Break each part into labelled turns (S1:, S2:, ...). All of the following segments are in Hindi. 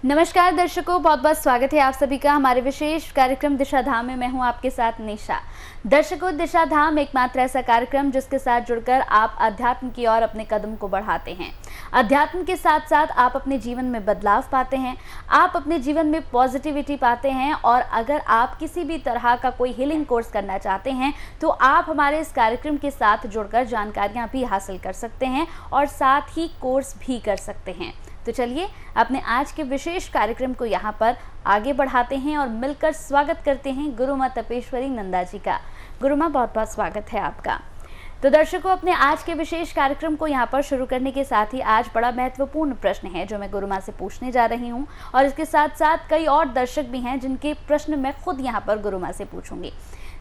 S1: नमस्कार दर्शकों, बहुत बहुत स्वागत है आप सभी का हमारे विशेष कार्यक्रम दिशा धाम में। मैं हूं आपके साथ निशा। दर्शकों, दिशा धाम एकमात्र ऐसा कार्यक्रम जिसके साथ जुड़कर आप अध्यात्म की ओर अपने कदम को बढ़ाते हैं। अध्यात्म के साथ साथ आप अपने जीवन में बदलाव पाते हैं, आप अपने जीवन में पॉजिटिविटी पाते हैं। और अगर आप किसी भी तरह का कोई हीलिंग कोर्स करना चाहते हैं तो आप हमारे इस कार्यक्रम के साथ जुड़कर जानकारियाँ भी हासिल कर सकते हैं और साथ ही कोर्स भी कर सकते हैं। तो चलिए अपने आज के विशेष कार्यक्रम को यहाँ पर आगे बढ़ाते हैं और मिलकर स्वागत करते हैं गुरु माँ तपेश्वरी नंदा जी का। गुरु माँ, बहुत बहुत स्वागत है आपका। तो दर्शकों, अपने आज के विशेष कार्यक्रम को यहाँ पर शुरू करने के साथ ही आज बड़ा महत्वपूर्ण प्रश्न है जो मैं गुरु माँ से पूछने जा रही हूँ, और इसके साथ साथ कई और दर्शक भी हैं जिनके प्रश्न मैं खुद यहाँ पर गुरु माँ से पूछूंगी।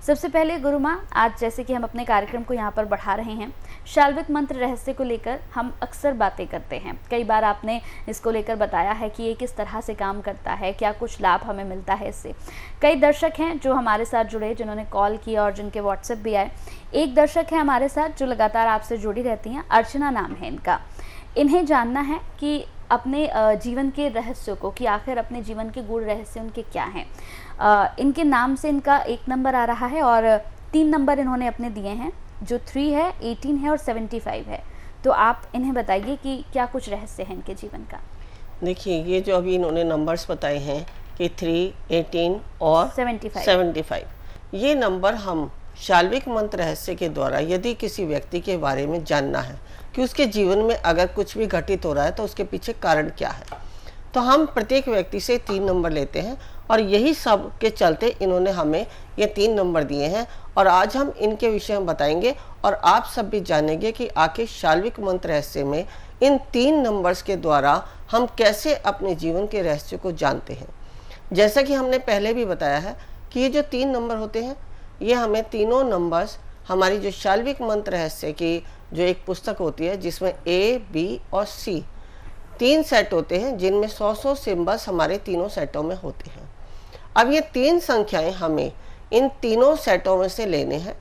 S1: सबसे पहले गुरु माँ, आज जैसे कि हम अपने कार्यक्रम को यहाँ पर बढ़ा रहे हैं, शाल्विक मंत्र रहस्य को लेकर हम अक्सर बातें करते हैं। कई बार आपने इसको लेकर बताया है कि ये किस तरह से काम करता है, क्या कुछ लाभ हमें मिलता है इससे। कई दर्शक हैं जो हमारे साथ जुड़े, जिन्होंने कॉल किया और जिनके व्हाट्सएप भी आए। एक दर्शक है हमारे साथ जो लगातार आपसे जुड़ी रहती हैं, अर्चना नाम है इनका। इन्हें जानना है कि अपने जीवन के रहस्यों को, कि आखिर अपने जीवन के गूढ़ रहस्य उनके क्या हैं। इनके नाम से इनका 1 नंबर आ रहा है और 3 नंबर इन्होंने अपने दिए हैं, जो 3 है, 18 है और 75 है। तो आप इन्हें बताइए कि क्या कुछ रहस्य है इनके जीवन का।
S2: देखिए, ये जो अभी इन्होंने नंबर्स बताए हैं कि 3, 18 और 75, ये नंबर हम शाल्विक मंत्र रहस्य के द्वारा यदि किसी व्यक्ति के बारे में जानना है कि उसके जीवन में अगर कुछ भी घटित हो रहा है तो उसके पीछे कारण क्या है, तो हम प्रत्येक व्यक्ति से 3 नंबर लेते हैं और यही सब के चलते इन्होंने हमें ये 3 नंबर दिए हैं। और आज हम इनके विषय में बताएंगे और आप सब भी जानेंगे कि आखिर शाल्विक मंत्र रहस्य में इन 3 नंबर्स के द्वारा हम कैसे अपने जीवन के रहस्य को जानते हैं। जैसा कि हमने पहले भी बताया है कि ये जो 3 नंबर होते हैं, ये हमें तीनों नंबर्स हमारी जो शाल्विक मंत्र रहस्य की जो एक पुस्तक होती है जिसमें A, B और C 3 सेट होते हैं, जिनमें 100 सिंबल्स हमारे तीनों सेटों में होते हैं। अब ये 3 संख्याएं हमें इन तीनों सेटों में से लेने हैं।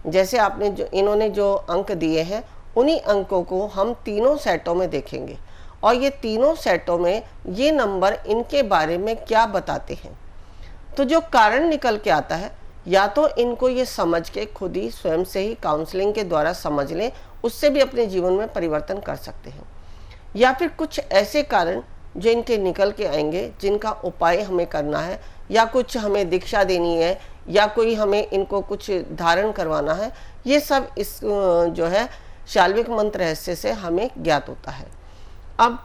S2: जैसे आपने जो इन्होंने जो अंक दिए हैं, उन्हीं अंकों को हम तीनों सेटों में देखेंगे और ये तीनों सेटों में ये नंबर इनके बारे में क्या बताते हैं। तो जो कारण निकल के आता है, या तो इनको ये समझ के खुद ही स्वयं से ही काउंसलिंग के द्वारा समझ लें, उससे भी अपने जीवन में परिवर्तन कर सकते हैं, या फिर कुछ ऐसे कारण जो इनके निकल के आएंगे जिनका उपाय हमें करना है, या कुछ हमें दीक्षा देनी है, या कोई हमें इनको कुछ धारण करवाना है। ये सब इस जो है शाल्विक मंत्र रहस्य से हमें ज्ञात होता है। अब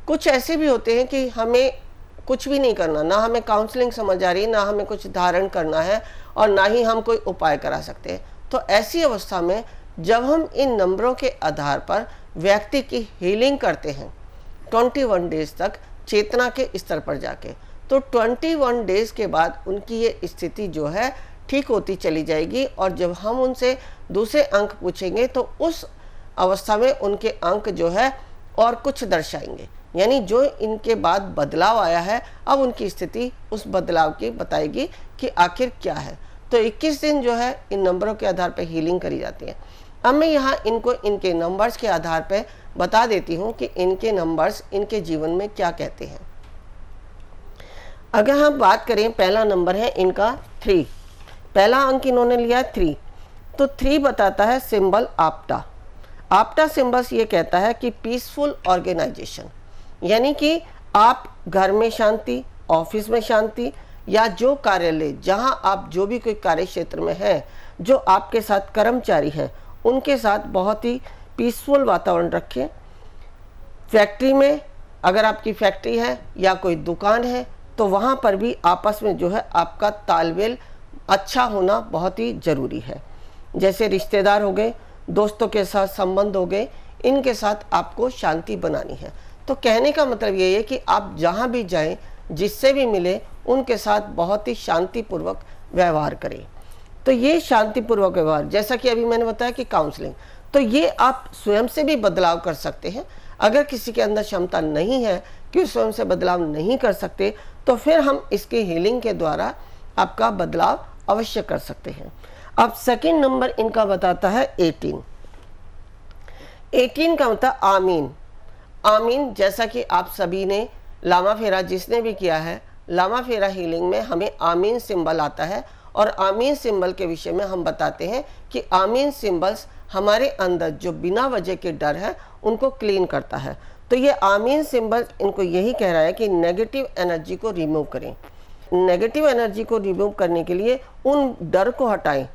S2: कुछ ऐसे भी होते हैं कि हमें कुछ भी नहीं करना, ना हमें काउंसलिंग समझ आ रही, ना हमें कुछ धारण करना है और ना ही हम कोई उपाय करा सकते हैं। तो ऐसी अवस्था में जब हम इन नंबरों के आधार पर व्यक्ति की हीलिंग करते हैं 21 डेज तक चेतना के स्तर पर जाके, तो 21 डेज के बाद उनकी ये स्थिति जो है ठीक होती चली जाएगी। और जब हम उनसे दूसरे अंक पूछेंगे तो उस अवस्था में उनके अंक जो है और कुछ दर्शाएंगे, यानी जो इनके बाद बदलाव आया है, अब उनकी स्थिति उस बदलाव की बताएगी कि आखिर क्या है। तो 21 दिन जो है इन नंबरों के आधार पर हीलिंग करी जाती है। अब मैं यहाँ इनको इनके नंबर्स के आधार पर बता देती हूँ कि इनके नंबर्स इनके जीवन में क्या कहते हैं। अगर हम बात करें, पहला नंबर है इनका 3, पहला अंक इन्होंने लिया 3, तो 3 बताता है सिंबल आपटा। आपटा सिंबल्स ये कहता है कि पीसफुल ऑर्गेनाइजेशन, यानी कि आप घर में शांति, ऑफिस में शांति, या जो कार्यालय जहां आप जो भी कोई कार्य क्षेत्र में हैं, जो आपके साथ कर्मचारी हैं, उनके साथ बहुत ही पीसफुल वातावरण रखें। फैक्ट्री में अगर आपकी फैक्ट्री है या कोई दुकान है तो वहाँ पर भी आपस में जो है आपका तालमेल अच्छा होना बहुत ही ज़रूरी है। जैसे रिश्तेदार हो गए, दोस्तों के साथ संबंध हो गए, इनके साथ आपको शांति बनानी है। तो कहने का मतलब ये है कि आप जहाँ भी जाएं, जिससे भी मिले, उनके साथ बहुत ही शांतिपूर्वक व्यवहार करें। तो ये शांतिपूर्वक व्यवहार, जैसा कि अभी मैंने बताया कि काउंसलिंग, तो ये आप स्वयं से भी बदलाव कर सकते हैं। अगर किसी के अंदर क्षमता नहीं है कि स्वयं से बदलाव नहीं कर सकते, तो फिर हम इसकी हीलिंग के द्वारा आपका बदलाव अवश्य कर सकते हैं। अब सेकंड नंबर इनका बताता है 18। 18 का मतलब आमीन। आमीन, जैसा कि आप सभी ने लामा फेरा जिसने भी किया है, लामा फेरा हीलिंग में हमें आमीन सिंबल आता है और आमीन सिंबल के विषय में हम बताते हैं कि आमीन सिंबल्स हमारे अंदर जो बिना वजह के डर है उनको क्लीन करता है। तो ये आमीन सिंबल इनको यही कह रहा है कि नेगेटिव एनर्जी को रिमूव करें। नेगेटिव एनर्जी को रिमूव करने के लिए उन डर को हटाएं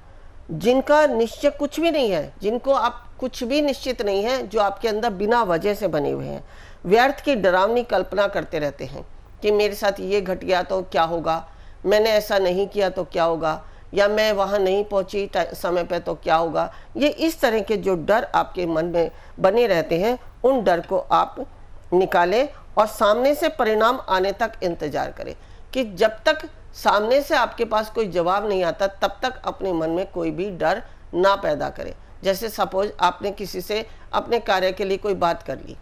S2: जिनका निश्चय कुछ भी नहीं है, जिनको आप कुछ भी निश्चित नहीं है, जो आपके अंदर बिना वजह से बने हुए हैं। व्यर्थ की डरावनी कल्पना करते रहते हैं कि मेरे साथ ये घट गया तो क्या होगा, मैंने ऐसा नहीं किया तो क्या होगा, या मैं वहाँ नहीं पहुँची समय पे तो क्या होगा। ये इस तरह के जो डर आपके मन में बने रहते हैं, उन डर को आप निकालें और सामने से परिणाम आने तक इंतजार करें कि जब तक सामने से आपके पास कोई जवाब नहीं आता तब तक अपने मन में कोई भी डर ना पैदा करें। जैसे सपोज आपने किसी से अपने कार्य के लिए कोई बात कर ली,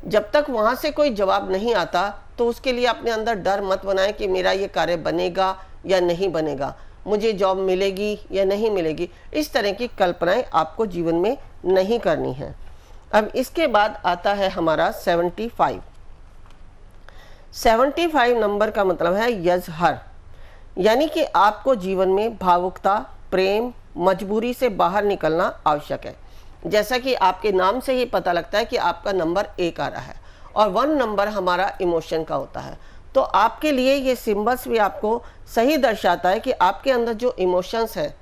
S2: जब तक वहाँ से कोई जवाब नहीं आता तो उसके लिए अपने अंदर डर मत बनाएं कि मेरा ये कार्य बनेगा या नहीं बनेगा, मुझे जॉब मिलेगी या नहीं मिलेगी। इस तरह की कल्पनाएं आपको जीवन में नहीं करनी है। अब इसके बाद आता है हमारा 75। 75 नंबर का मतलब है यजहर, यानी कि आपको जीवन में भावुकता, प्रेम, मजबूरी से बाहर निकलना आवश्यक है। जैसा कि आपके नाम से ही पता लगता है कि आपका नंबर 1 आ रहा है और 1 नंबर हमारा इमोशन का होता है। तो आपके लिए ये सिंबल्स भी आपको सही दर्शाता है कि आपके अंदर जो इमोशंस हैं,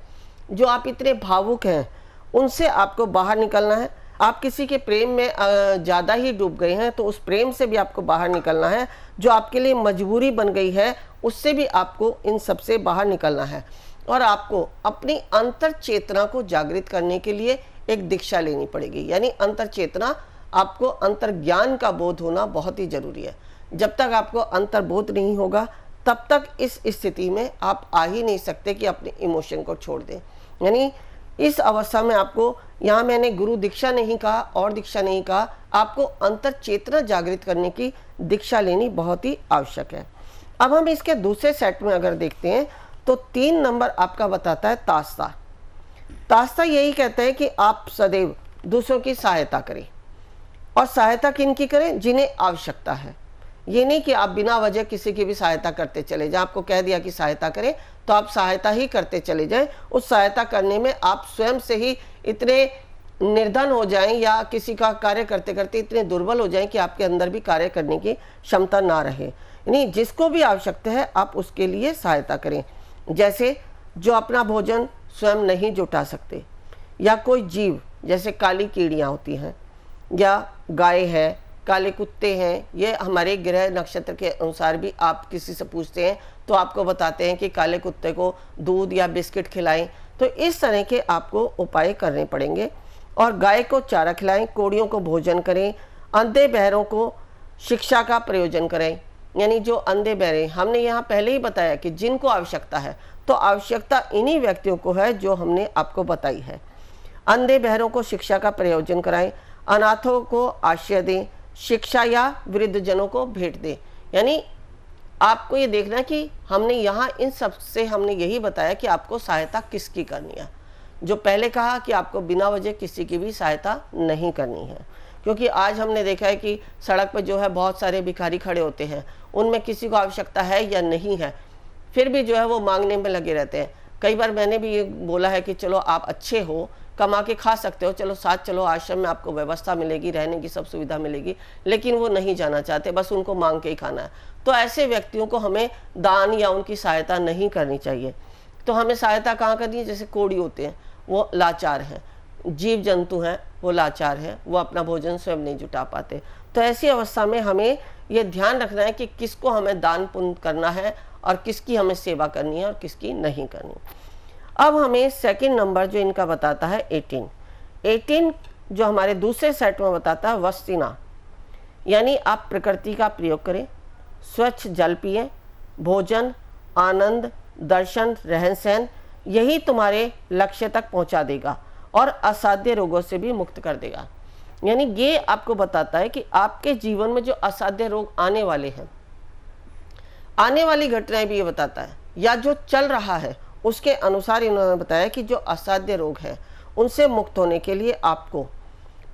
S2: जो आप इतने भावुक हैं, उनसे आपको बाहर निकलना है। आप किसी के प्रेम में ज़्यादा ही डूब गए हैं तो उस प्रेम से भी आपको बाहर निकलना है। जो आपके लिए मजबूरी बन गई है उससे भी आपको इन सब से बाहर निकलना है और आपको अपनी अंतर चेतना को जागृत करने के लिए एक दीक्षा लेनी पड़ेगी। यानी अंतर चेतना, आपको अंतर ज्ञान का बोध होना बहुत ही ज़रूरी है। जब तक आपको अंतर्बोध नहीं होगा तब तक इस स्थिति में आप आ ही नहीं सकते कि अपने इमोशन को छोड़ दें। यानी इस अवस्था में आपको, यहाँ मैंने गुरु दीक्षा नहीं कहा और दीक्षा नहीं कहा, आपको अंतर चेतना जागृत करने की दीक्षा लेनी बहुत ही आवश्यक है। अब हम इसके दूसरे सेट में अगर देखते हैं तो 3 नंबर आपका बताता है तास्ता। तास्ता यही कहता है कि आप सदैव दूसरों की सहायता करें और सहायता किनकी करें, जिन्हें आवश्यकता है। ये नहीं कि आप बिना वजह किसी की भी सहायता करते चले जाएं। आपको कह दिया कि सहायता करें तो आप सहायता ही करते चले जाएं। उस सहायता करने में आप स्वयं से ही इतने निर्धन हो जाएं या किसी का कार्य करते करते इतने दुर्बल हो जाएं कि आपके अंदर भी कार्य करने की क्षमता ना रहे। यानी जिसको भी आवश्यकता है आप उसके लिए सहायता करें। जैसे जो अपना भोजन स्वयं नहीं जुटा सकते, या कोई जीव जैसे काली कीड़ियाँ होती हैं, या गाय है, काले कुत्ते हैं। ये हमारे ग्रह नक्षत्र के अनुसार भी आप किसी से पूछते हैं तो आपको बताते हैं कि काले कुत्ते को दूध या बिस्किट खिलाएं। तो इस तरह के आपको उपाय करने पड़ेंगे। और गाय को चारा खिलाएं, कोड़ियों को भोजन करें, अंधे बहरों को शिक्षा का प्रयोजन करें। यानी जो अंधे बहरे, हमने यहाँ पहले ही बताया कि जिनको आवश्यकता है, तो आवश्यकता इन्हीं व्यक्तियों को है जो हमने आपको बताई है। अंधे बहरों को शिक्षा का प्रयोजन कराएं, अनाथों को आश्रय दें, शिक्षा या वृद्धजनों को भेंट दें। यानी आपको ये देखना कि हमने यहाँ इन सब से हमने यही बताया कि आपको सहायता किसकी करनी है। जो पहले कहा कि आपको बिना वजह किसी की भी सहायता नहीं करनी है, क्योंकि आज हमने देखा है कि सड़क पर जो है बहुत सारे भिखारी खड़े होते हैं, उनमें किसी को आवश्यकता है या नहीं है, फिर भी जो है वो मांगने में लगे रहते हैं। कई बार मैंने भी ये बोला है कि चलो आप अच्छे हो, कमा के खा सकते हो, चलो साथ चलो, आश्रम में आपको व्यवस्था मिलेगी, रहने की सब सुविधा मिलेगी, लेकिन वो नहीं जाना चाहते, बस उनको मांग के ही खाना है। तो ऐसे व्यक्तियों को हमें दान या उनकी सहायता नहीं करनी चाहिए। तो हमें सहायता कहाँ करनी है? जैसे कोड़ी होते हैं, वो लाचार हैं, जीव जंतु हैं, वो लाचार हैं, वो अपना भोजन स्वयं नहीं जुटा पाते। तो ऐसी अवस्था में हमें ये ध्यान रखना है कि किसको हमें दान पुण्य करना है और किसकी हमें सेवा करनी है और किसकी नहीं करनी। अब हमें सेकंड नंबर जो इनका बताता है 18 जो हमारे दूसरे सेट में बताता है वस्तिना, यानी आप प्रकृति का प्रयोग करें, स्वच्छ जल पिए, भोजन, आनंद, दर्शन, रहन सहन, यही तुम्हारे लक्ष्य तक पहुंचा देगा और असाध्य रोगों से भी मुक्त कर देगा। यानी ये आपको बताता है कि आपके जीवन में जो असाध्य रोग आने वाले हैं, आने वाली घटनाएं भी ये बताता है, या जो चल रहा है उसके अनुसार इन्होंने बताया कि जो असाध्य रोग है उनसे मुक्त होने के लिए आपको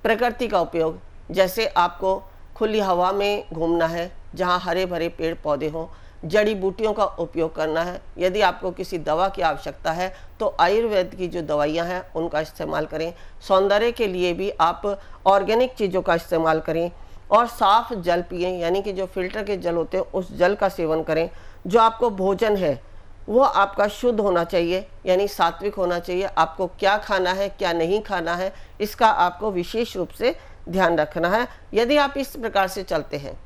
S2: प्रकृति का उपयोग, जैसे आपको खुली हवा में घूमना है, जहाँ हरे भरे पेड़ पौधे हों। जड़ी बूटियों का उपयोग करना है। यदि आपको किसी दवा की आवश्यकता है तो आयुर्वेद की जो दवाइयाँ हैं उनका इस्तेमाल करें। सौंदर्य के लिए भी आप ऑर्गेनिक चीज़ों का इस्तेमाल करें और साफ जल पिएं, यानी कि जो फिल्टर के जल होते हैं उस जल का सेवन करें। जो आपको भोजन है वो आपका शुद्ध होना चाहिए, यानी सात्विक होना चाहिए। आपको क्या खाना है क्या नहीं खाना है इसका आपको विशेष रूप से ध्यान रखना है। यदि आप इस प्रकार से चलते हैं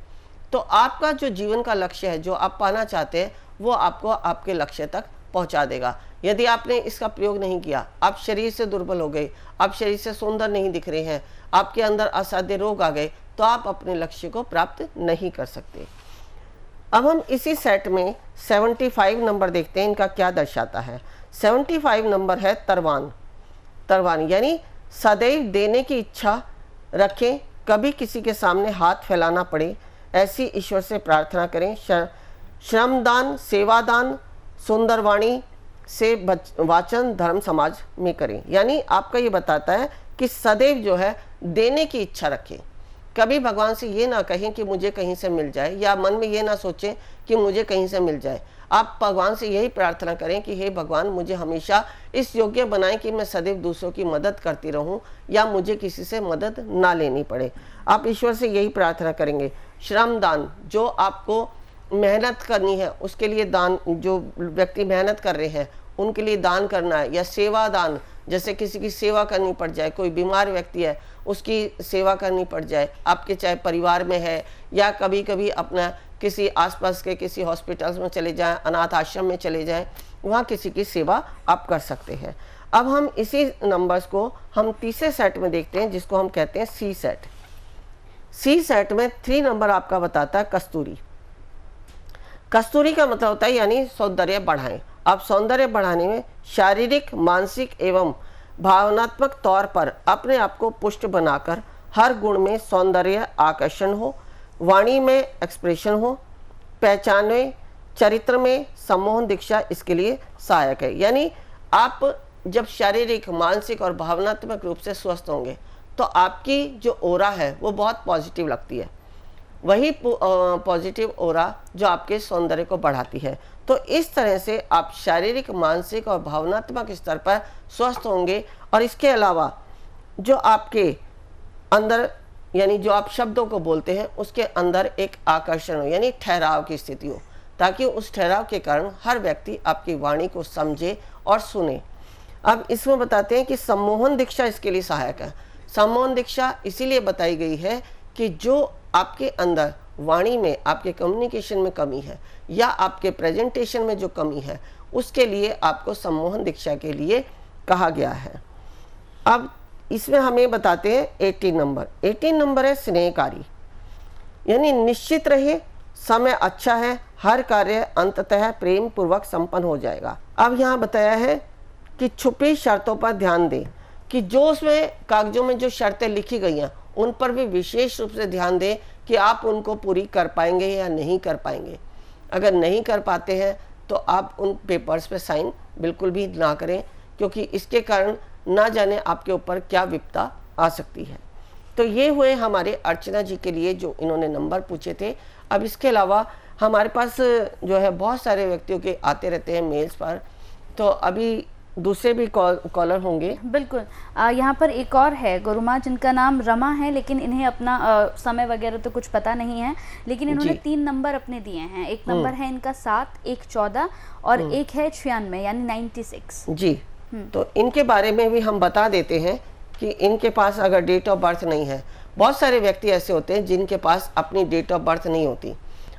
S2: तो आपका जो जीवन का लक्ष्य है, जो आप पाना चाहते हैं, वो आपको आपके लक्ष्य तक पहुंचा देगा। यदि आपने इसका प्रयोग नहीं किया, आप शरीर से दुर्बल हो गए, आप शरीर से सुंदर नहीं दिख रहे हैं, आपके अंदर असाध्य रोग आ गए, तो आप अपने लक्ष्य को प्राप्त नहीं कर सकते। अब हम इसी सेट में 75 नंबर देखते हैं, इनका क्या दर्शाता है। 75 नंबर है तरवान। तरवान यानी सदैव देने की इच्छा रखें, कभी किसी के सामने हाथ फैलाना पड़े ऐसी ईश्वर से प्रार्थना करें। श्रमदान, सेवादान, सुंदरवाणी से वाचन धर्म समाज में करें। यानी आपका ये बताता है कि सदैव जो है देने की इच्छा रखें। कभी भगवान से ये ना कहें कि मुझे कहीं से मिल जाए, या मन में ये ना सोचें कि मुझे कहीं से मिल जाए। आप भगवान से यही प्रार्थना करें कि हे भगवान, मुझे हमेशा इस योग्य बनाएं कि मैं सदैव दूसरों की मदद करती रहूं या मुझे किसी से मदद ना लेनी पड़े। आप ईश्वर से यही प्रार्थना करेंगे। श्रमदान, जो आपको मेहनत करनी है उसके लिए दान, जो व्यक्ति मेहनत कर रहे हैं उनके लिए दान करना है। या सेवादान, जैसे किसी की सेवा करनी पड़ जाए, कोई बीमार व्यक्ति है उसकी सेवा करनी पड़ जाए, आपके चाहे परिवार में है या कभी कभी अपना किसी आसपास के किसी हॉस्पिटल्स में चले जाएं, अनाथ आश्रम में चले जाएं, वहाँ किसी की सेवा आप कर सकते हैं। अब हम इसी नंबर्स को हम तीसरे सेट में देखते हैं, जिसको हम कहते हैं सी सेट। सी सेट में 3 नंबर आपका बताता है कस्तूरी। कस्तूरी का मतलब होता है यानी सौंदर्य बढ़ाएं। आप सौंदर्य बढ़ाने में शारीरिक, मानसिक एवं भावनात्मक तौर पर अपने आप को पुष्ट बनाकर हर गुण में सौंदर्य आकर्षण हो, वाणी में एक्सप्रेशन हो, पहचान में, चरित्र में सम्मोहन दीक्षा इसके लिए सहायक है। यानी आप जब शारीरिक, मानसिक और भावनात्मक रूप से स्वस्थ होंगे तो आपकी जो ओरा है वो बहुत पॉजिटिव लगती है। वही पॉजिटिव ओरा जो आपके सौंदर्य को बढ़ाती है। तो इस तरह से आप शारीरिक, मानसिक और भावनात्मक स्तर पर स्वस्थ होंगे। और इसके अलावा जो आपके अंदर, यानी जो आप शब्दों को बोलते हैं उसके अंदर एक आकर्षण हो, यानी ठहराव की स्थिति हो, ताकि उस ठहराव के कारण हर व्यक्ति आपकी वाणी को समझे और सुने। अब इसमें बताते हैं कि सम्मोहन दीक्षा इसके लिए सहायक है। सम्मोहन दीक्षा इसीलिए बताई गई है कि जो आपके अंदर वाणी में, आपके कम्युनिकेशन में कमी है या आपके प्रेजेंटेशन में जो कमी है, उसके लिए आपको सम्मोहन दीक्षा के लिए कहा गया है। अब इसमें हमें बताते हैं 18 नंबर। 18 नंबर है स्नेहकारी, यानी निश्चित रहे, समय अच्छा है, हर कार्य अंततः प्रेम पूर्वक संपन्न हो जाएगा। अब यहाँ बताया है कि छुपी शर्तों पर ध्यान दें, कि जो उसमें कागजों में जो शर्तें लिखी गई हैं उन पर भी विशेष रूप से ध्यान दें कि आप उनको पूरी कर पाएंगे या नहीं कर पाएंगे। अगर नहीं कर पाते हैं तो आप उन पेपर्स पे साइन बिल्कुल भी ना करें, क्योंकि इसके कारण ना जाने आपके ऊपर क्या विपदा आ सकती है। तो ये हुए हमारे अर्चना जी के लिए जो इन्होंने नंबर पूछे थे। अब इसके अलावा हमारे पास जो है बहुत सारे व्यक्तियों के आते रहते हैं मेल्स पर, तो अभी दूसरे भी कॉलर होंगे।
S1: बिल्कुल। यहाँ पर एक और है गुरुमा, जिनका नाम रमा है, लेकिन इन्हें अपना समय वगैरह तो कुछ पता नहीं है, लेकिन इन्होंने 3 नंबर अपने दिए हैं। एक नंबर है इनका 7, एक 14 और एक है 96 यानी 96
S2: जी। तो इनके बारे में भी हम बता देते हैं कि इनके पास अगर डेट ऑफ बर्थ नहीं है, बहुत सारे व्यक्ति ऐसे होते हैं जिनके पास अपनी डेट ऑफ बर्थ नहीं होती।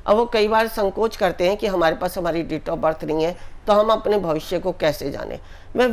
S2: अब वो कई बार संकोच करते हैं कि हमारे पास हमारी डेट ऑफ बर्थ नहीं है तो हम अपने भविष्य को कैसे जाने। मैं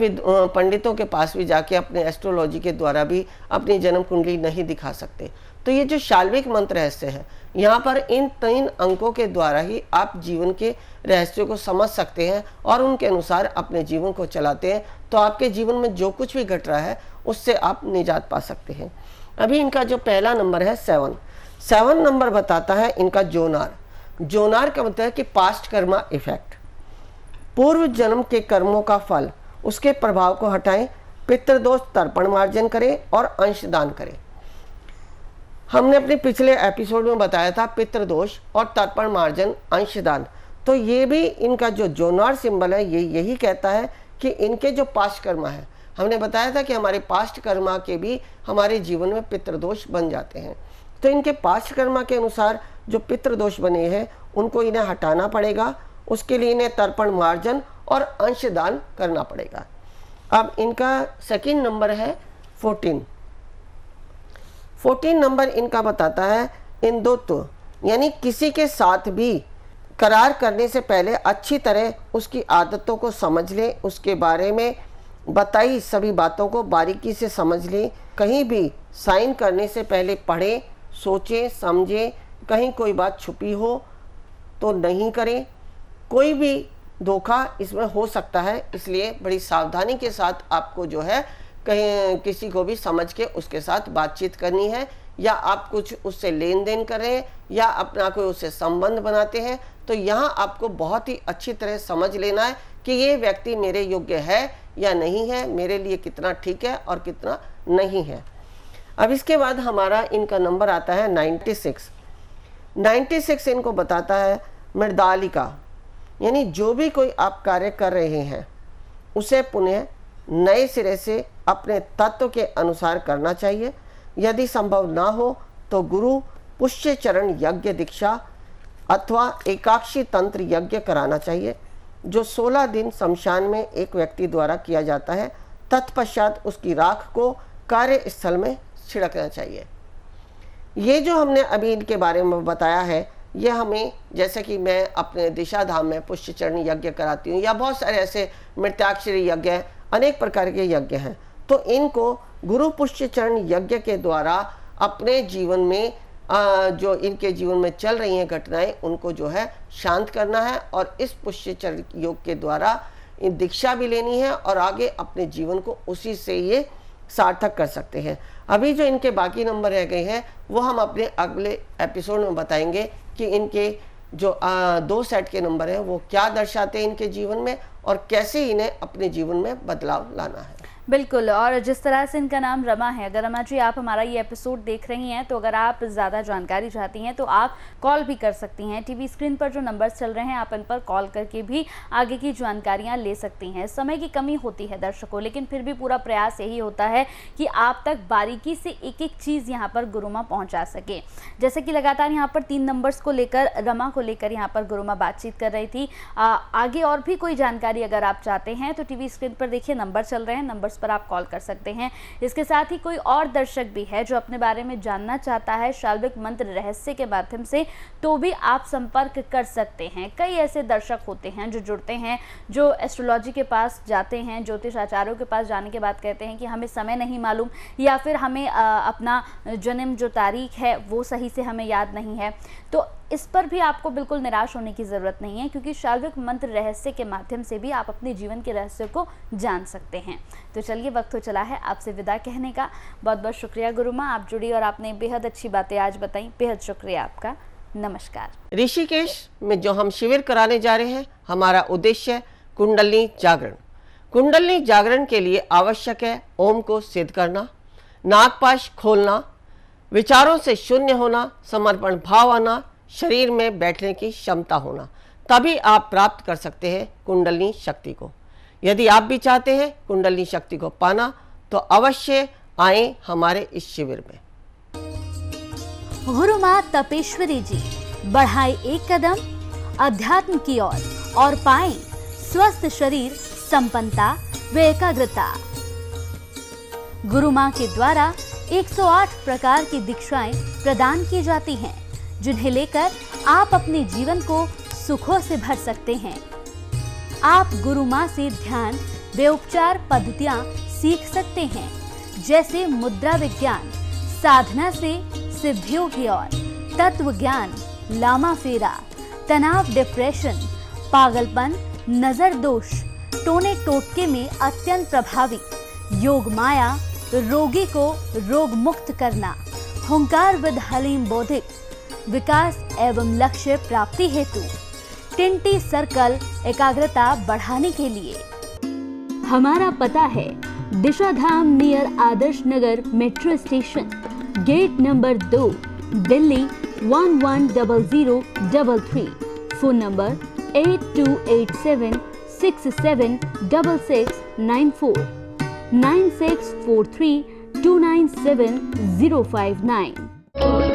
S2: पंडितों के पास भी जाके अपने एस्ट्रोलॉजी के द्वारा भी अपनी जन्म कुंडली नहीं दिखा सकते। तो ये जो शाल्विक मंत्र रहस्य है, यहाँ पर इन 3 अंकों के द्वारा ही आप जीवन के रहस्यों को समझ सकते हैं और उनके अनुसार अपने जीवन को चलाते हैं, तो आपके जीवन में जो कुछ भी घट रहा है उससे आप निजात पा सकते हैं। अभी इनका जो पहला नंबर है 7 नंबर बताता है इनका जोनार। जोनार का मतलब है कि पास्ट कर्मा इफेक्ट, पूर्व जन्म के कर्मों का फल, उसके प्रभाव को हटाएं, पितृदोष तर्पण मार्जन करें और अंशदान करें। हमने अपने पिछले एपिसोड में बताया था पितृदोष और तर्पण मार्जन अंशदान। तो ये भी इनका जो जोनार सिंबल है ये यही कहता है कि इनके जो पास्ट कर्मा है, हमने बताया था कि हमारे पास्ट कर्मा के भी हमारे जीवन में पितृदोष बन जाते हैं। तो इनके पास्ट कर्मा के अनुसार जो पितृदोष बने हैं उनको इन्हें हटाना पड़ेगा। उसके लिए इन्हें तर्पण मार्जन और अंशदान करना पड़ेगा। अब इनका सेकंड नंबर है 14। 14 नंबर इनका बताता है इंदुत्व, यानी किसी के साथ भी करार करने से पहले अच्छी तरह उसकी आदतों को समझ ले, उसके बारे में बताई सभी बातों को बारीकी से समझ ले। कहीं भी साइन करने से पहले पढ़े, सोचे, समझे, कहीं कोई बात छुपी हो तो नहीं करें। कोई भी धोखा इसमें हो सकता है, इसलिए बड़ी सावधानी के साथ आपको जो है कहीं किसी को भी समझ के उसके साथ बातचीत करनी है, या आप कुछ उससे लेन देन करें या अपना कोई उससे संबंध बनाते हैं तो यहाँ आपको बहुत ही अच्छी तरह समझ लेना है कि ये व्यक्ति मेरे योग्य है या नहीं है, मेरे लिए कितना ठीक है और कितना नहीं है। अब इसके बाद हमारा इनका नंबर आता है 96। 96 इनको बताता है मृदालिका, यानी जो भी कोई आप कार्य कर रहे हैं उसे पुनः नए सिरे से अपने तत्व के अनुसार करना चाहिए। यदि संभव ना हो तो गुरु पुष्य चरण यज्ञ दीक्षा अथवा एकाक्षी तंत्र यज्ञ कराना चाहिए, जो 16 दिन शमशान में एक व्यक्ति द्वारा किया जाता है। तत्पश्चात उसकी राख को कार्यस्थल में छिड़कना चाहिए। ये जो हमने अभी इनके बारे में बताया है, यह हमें, जैसे कि मैं अपने दिशा धाम में पुष्य चरण यज्ञ कराती हूँ या बहुत सारे ऐसे मृत्याक्षरी यज्ञ हैं, अनेक प्रकार के यज्ञ हैं, तो इनको गुरु पुष्य चरण यज्ञ के द्वारा अपने जीवन में जो इनके जीवन में चल रही हैं घटनाएं उनको जो है शांत करना है, और इस पुष्य चरण योग के द्वारा दीक्षा भी लेनी है और आगे अपने जीवन को उसी से ये सार्थक कर सकते हैं। अभी जो इनके बाकी नंबर रह गए हैं वो हम अपने अगले एपिसोड में बताएंगे कि इनके जो 2 सेट के नंबर हैं वो क्या दर्शाते हैं इनके जीवन में और कैसे इन्हें अपने जीवन में बदलाव लाना है।
S1: बिल्कुल, और जिस तरह से इनका नाम रमा है, अगर रमा जी आप हमारा ये एपिसोड देख रही हैं तो अगर आप ज़्यादा जानकारी चाहती हैं तो आप कॉल भी कर सकती हैं। टीवी स्क्रीन पर जो नंबर्स चल रहे हैं आप इन पर कॉल करके भी आगे की जानकारियां ले सकती हैं। समय की कमी होती है दर्शकों, लेकिन फिर भी पूरा प्रयास यही होता है कि आप तक बारीकी से एक एक चीज़ यहाँ पर गुरुमा पहुँचा सके। जैसे कि लगातार यहाँ पर 3 नंबर्स को लेकर, रमा को लेकर यहाँ पर गुरुमा बातचीत कर रही थी। आगे और भी कोई जानकारी अगर आप चाहते हैं तो टीवी स्क्रीन पर देखिए नंबर चल रहे हैं, नंबर्स पर आप कॉल कर सकते हैं। इसके साथ ही कोई और दर्शक भी है जो अपने बारे में जानना चाहता है शाल्विक मंत्र रहस्य के माध्यम से, तो भी आप संपर्क कर सकते हैं। कई ऐसे दर्शक होते हैं जो जुड़ते हैं, जो एस्ट्रोलॉजी के पास जाते हैं, ज्योतिष आचार्यों के पास जाने के बाद कहते हैं कि हमें समय नहीं मालूम या फिर हमें अपना जन्म जो तारीख है वो सही से हमें याद नहीं है। तो इस पर भी आपको बिल्कुल निराश होने की ज़रूरत नहीं है, क्योंकि शाल्विक मंत्र रहस्य के माध्यम से भी आप अपने जीवन के रहस्य को जान सकते हैं। तो चलिए वक्त हो चला है आपसे विदा कहने का। बहुत बहुत शुक्रिया गुरुमा, आप जुड़ी और आपने बेहद अच्छी बातें आज बताई। बेहद शुक्रिया आपका। नमस्कार।
S2: ऋषिकेश में जो हम शिविर कराने जा रहे हैं, हमारा उद्देश्य कुंडलिनी जागरण। कुंडलिनी जागरण के लिए आवश्यक है ओम को सिद्ध करना, नागपाश खोलना, विचारों से शून्य होना, समर्पण भाव आना, शरीर में बैठने की क्षमता होना, तभी आप प्राप्त कर सकते हैं कुंडलिनी शक्ति को। यदि आप भी चाहते हैं कुंडलिनी शक्ति को पाना तो अवश्य आए हमारे इस शिविर में।
S1: गुरुमा तपेश्वरी जी बढ़ाए एक कदम अध्यात्म की ओर और पाएं स्वस्थ शरीर, संपन्नता व एकाग्रता। गुरुमा के द्वारा 108 प्रकार की दीक्षाएं प्रदान की जाती हैं, जिन्हें लेकर आप अपने जीवन को सुखों से भर सकते हैं। आप गुरु माँ से ध्यान व उपचार पद्धतियाँ सीख सकते हैं, जैसे मुद्रा विज्ञान, साधना से सिद्धियों की ओर, तत्व ज्ञान, लामा फेरा, तनाव, डिप्रेशन, पागलपन, नजर दोष, टोने टोटके में अत्यंत प्रभावी, योग माया, रोगी को रोग मुक्त करना, हुंकार विद हलीम बोधिक, विकास एवं लक्ष्य प्राप्ति हेतु, टिंटी सर्कल एकाग्रता बढ़ाने के लिए। हमारा पता है Disha Dham near Adarsh Nagar metro station, gate number 2, Delhi 110033। Phone number 8287676694 9643297059।